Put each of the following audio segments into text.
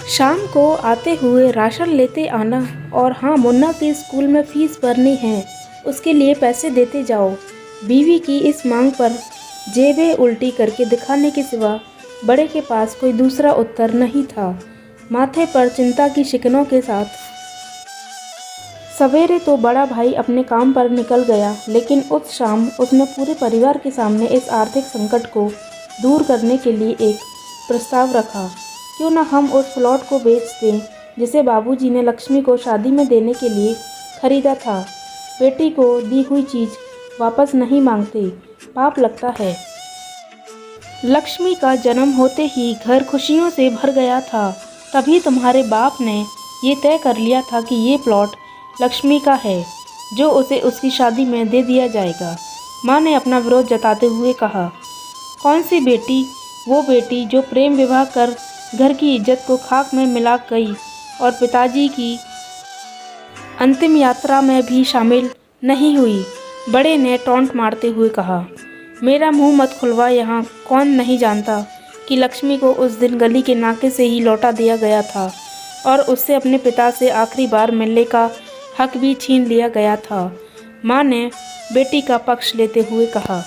शाम को आते हुए राशन लेते आना और हाँ, मुन्ना के स्कूल में फीस भरनी है, उसके लिए पैसे देते जाओ। बीवी की इस मांग पर जेबें उल्टी करके दिखाने के सिवा बड़े के पास कोई दूसरा उत्तर नहीं था। माथे पर चिंता की शिकनों के साथ सवेरे तो बड़ा भाई अपने काम पर निकल गया, लेकिन उस शाम उसने पूरे परिवार के सामने इस आर्थिक संकट को दूर करने के लिए एक प्रस्ताव रखा। क्यों ना हम उस प्लॉट को बेच दें जिसे बाबूजी ने लक्ष्मी को शादी में देने के लिए खरीदा था। बेटी को दी हुई चीज़ वापस नहीं मांगते, पाप लगता है। लक्ष्मी का जन्म होते ही घर खुशियों से भर गया था। तभी तुम्हारे बाप ने ये तय कर लिया था कि ये प्लॉट लक्ष्मी का है, जो उसे उसकी शादी में दे दिया जाएगा। माँ ने अपना विरोध जताते हुए कहा, कौन सी बेटी? वो बेटी जो प्रेम विवाह कर घर की इज्जत को खाक में मिला गई और पिताजी की अंतिम यात्रा में भी शामिल नहीं हुई। बड़े ने टॉन्ट मारते हुए कहा, मेरा मुंह मत खुलवा। यहाँ कौन नहीं जानता कि लक्ष्मी को उस दिन गली के नाके से ही लौटा दिया गया था और उससे अपने पिता से आखिरी बार मिलने का हक भी छीन लिया गया था। माँ ने बेटी का पक्ष लेते हुए कहा।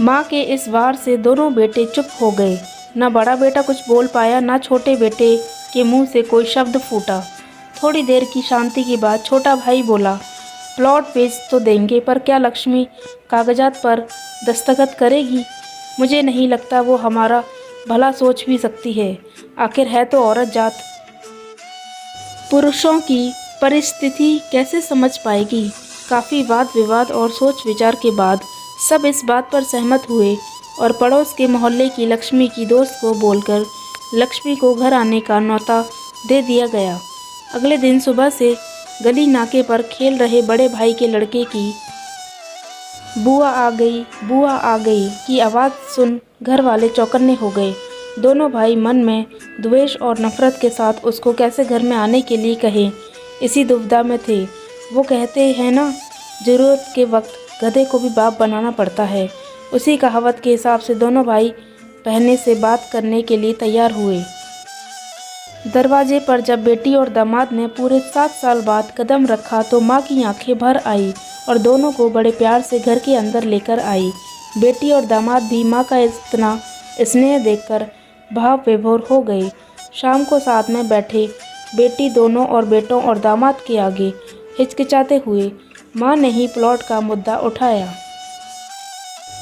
माँ के इस वार से दोनों बेटे चुप हो गए। न बड़ा बेटा कुछ बोल पाया, न छोटे बेटे के मुंह से कोई शब्द फूटा। थोड़ी देर की शांति के बाद छोटा भाई बोला, प्लॉट बेच तो देंगे, पर क्या लक्ष्मी कागजात पर दस्तखत करेगी? मुझे नहीं लगता वो हमारा भला सोच भी सकती है। आखिर है तो औरत जात, पुरुषों की परिस्थिति कैसे समझ पाएगी? काफ़ी वाद विवाद और सोच विचार के बाद सब इस बात पर सहमत हुए और पड़ोस के मोहल्ले की लक्ष्मी की दोस्त को बोलकर लक्ष्मी को घर आने का न्योता दे दिया गया। अगले दिन सुबह से गली नाके पर खेल रहे बड़े भाई के लड़के की बुआ आ गई, बुआ आ गई की आवाज़ सुन घर वाले चौकन्ने हो गए। दोनों भाई मन में द्वेष और नफरत के साथ उसको कैसे घर में आने के लिए कहें, इसी दुविधा में थे। वो कहते हैं ना, ज़रूरत के वक्त गधे को भी बाप बनाना पड़ता है। उसी कहावत के हिसाब से दोनों भाई बहने से बात करने के लिए तैयार हुए। दरवाजे पर जब बेटी और दामाद ने पूरे 7 साल बाद कदम रखा तो माँ की आंखें भर आई और दोनों को बड़े प्यार से घर के अंदर लेकर आई। बेटी और दामाद भी माँ का इतना स्नेह देखकर भाव विभोर हो गए। शाम को साथ में बैठे बेटी दोनों और बेटों और दामाद के आगे हिचकिचाते हुए माँ ने ही प्लॉट का मुद्दा उठाया।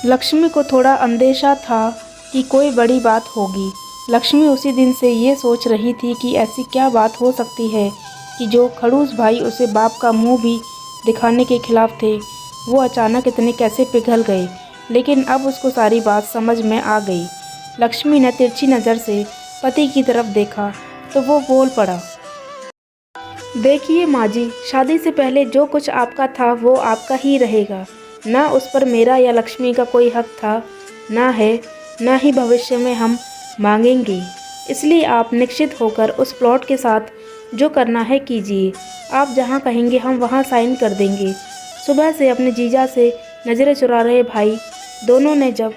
लक्ष्मी को थोड़ा अंदेशा था कि कोई बड़ी बात होगी। लक्ष्मी उसी दिन से ये सोच रही थी कि ऐसी क्या बात हो सकती है कि जो खड़ूस भाई उसे बाप का मुंह भी दिखाने के खिलाफ थे, वो अचानक इतने कैसे पिघल गए। लेकिन अब उसको सारी बात समझ में आ गई। लक्ष्मी ने तिरछी नज़र से पति की तरफ देखा तो वो बोल पड़ा, देखिए माँ जी, शादी से पहले जो कुछ आपका था वो आपका ही रहेगा। ना उस पर मेरा या लक्ष्मी का कोई हक था, ना है, ना ही भविष्य में हम मांगेंगे। इसलिए आप निश्चित होकर उस प्लॉट के साथ जो करना है कीजिए। आप जहाँ कहेंगे हम वहाँ साइन कर देंगे। सुबह से अपने जीजा से नज़रें चुरा रहे भाई दोनों ने जब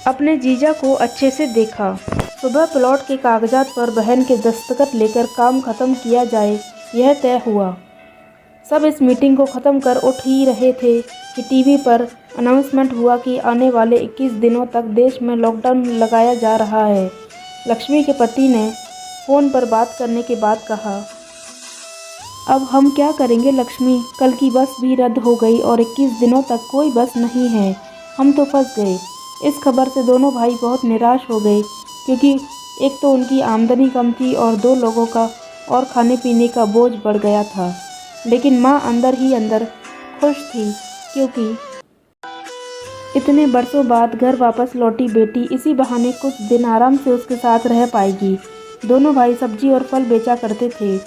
अपने जीजा को अच्छे से देखा, सुबह प्लॉट के कागजात पर बहन के दस्तखत लेकर काम ख़त्म किया जाए, यह तय हुआ। सब इस मीटिंग को ख़त्म कर उठ ही रहे थे कि टीवी पर अनाउंसमेंट हुआ कि आने वाले 21 दिनों तक देश में लॉकडाउन लगाया जा रहा है। लक्ष्मी के पति ने फ़ोन पर बात करने के बाद कहा, अब हम क्या करेंगे लक्ष्मी? कल की बस भी रद्द हो गई और 21 दिनों तक कोई बस नहीं है। हम तो फंस गए। इस खबर से दोनों भाई बहुत निराश हो गए, क्योंकि एक तो उनकी आमदनी कम थी और 2 लोगों का और खाने पीने का बोझ बढ़ गया था। लेकिन माँ अंदर ही अंदर खुश थी, क्योंकि इतने बरसों बाद घर वापस लौटी बेटी इसी बहाने कुछ दिन आराम से उसके साथ रह पाएगी। दोनों भाई सब्जी और फल बेचा करते थे।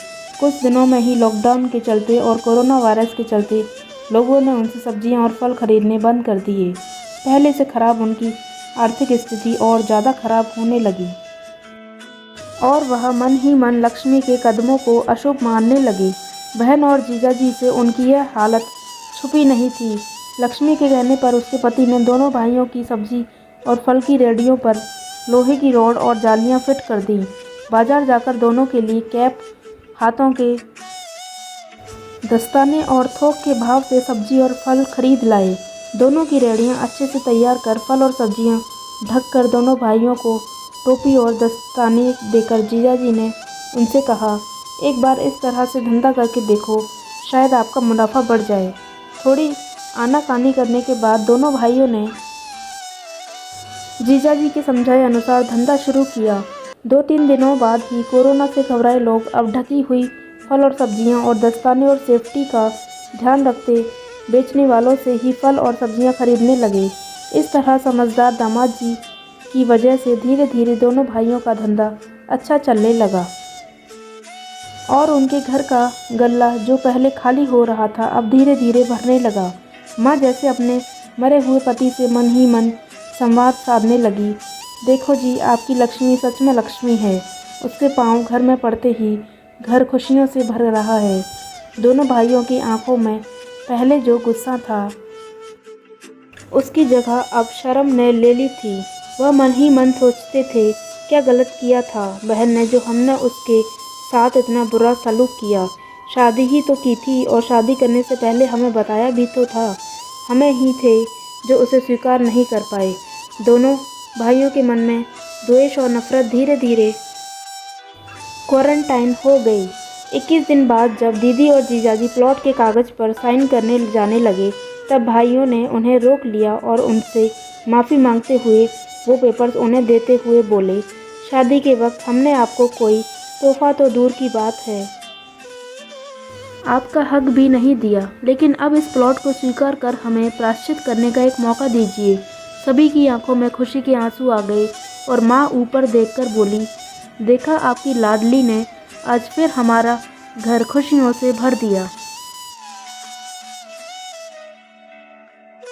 कुछ दिनों में ही लॉकडाउन के चलते और कोरोना वायरस के चलते लोगों ने उनसे सब्जियां और फल खरीदने बंद कर दिए। पहले से खराब उनकी आर्थिक स्थिति और ज़्यादा खराब होने लगी और वह मन ही मन लक्ष्मी के कदमों को अशुभ मानने लगे। बहन और जीजाजी से उनकी यह हालत छुपी नहीं थी। लक्ष्मी के कहने पर उसके पति ने दोनों भाइयों की सब्जी और फल की रेहड़ियों पर लोहे की रॉड और जालियां फिट कर दी। बाजार जाकर दोनों के लिए कैप, हाथों के दस्ताने और थोक के भाव से सब्जी और फल खरीद लाए। दोनों की रेहड़ियां अच्छे से तैयार कर फल और सब्जियां ढक कर दोनों भाइयों को टोपी और दस्ताने देकर जीजाजी ने उनसे कहा, एक बार इस तरह से धंधा करके देखो, शायद आपका मुनाफा बढ़ जाए। थोड़ी आनाकानी करने के बाद दोनों भाइयों ने जीजाजी के समझाए अनुसार धंधा शुरू किया। 2-3 दिनों बाद ही कोरोना से घबराए लोग अब ढकी हुई फल और सब्जियां और दस्ताने और सेफ्टी का ध्यान रखते बेचने वालों से ही फल और सब्जियां खरीदने लगे। इस तरह समझदार दामाद जी की वजह से धीरे धीरे दोनों भाइयों का धंधा अच्छा चलने लगा और उनके घर का गल्ला जो पहले खाली हो रहा था अब धीरे धीरे भरने लगा। माँ जैसे अपने मरे हुए पति से मन ही मन संवाद साधने लगी। देखो जी, आपकी लक्ष्मी सच में लक्ष्मी है। उसके पाँव घर में पड़ते ही घर खुशियों से भर रहा है। दोनों भाइयों की आंखों में पहले जो गुस्सा था उसकी जगह अब शर्म ने ले ली थी। वह मन ही मन सोचते थे, क्या गलत किया था बहन ने जो हमने उसके साथ इतना बुरा सलूक किया। शादी ही तो की थी और शादी करने से पहले हमें बताया भी तो था। हमें ही थे जो उसे स्वीकार नहीं कर पाए। दोनों भाइयों के मन में द्वेष और नफरत धीरे धीरे क्वारंटाइन हो गई। 21 दिन बाद जब दीदी और जीजाजी प्लॉट के कागज़ पर साइन करने जाने लगे तब भाइयों ने उन्हें रोक लिया और उनसे माफ़ी मांगते हुए वो पेपर्स उन्हें देते हुए बोले, शादी के वक्त हमने आपको कोई तोहफा तो दूर की बात है, आपका हक भी नहीं दिया, लेकिन अब इस प्लॉट को स्वीकार कर हमें प्रायश्चित करने का एक मौका दीजिए। सभी की आंखों में खुशी के आंसू आ गए और माँ ऊपर देखकर बोली, देखा आपकी लाडली ने आज फिर हमारा घर खुशियों से भर दिया।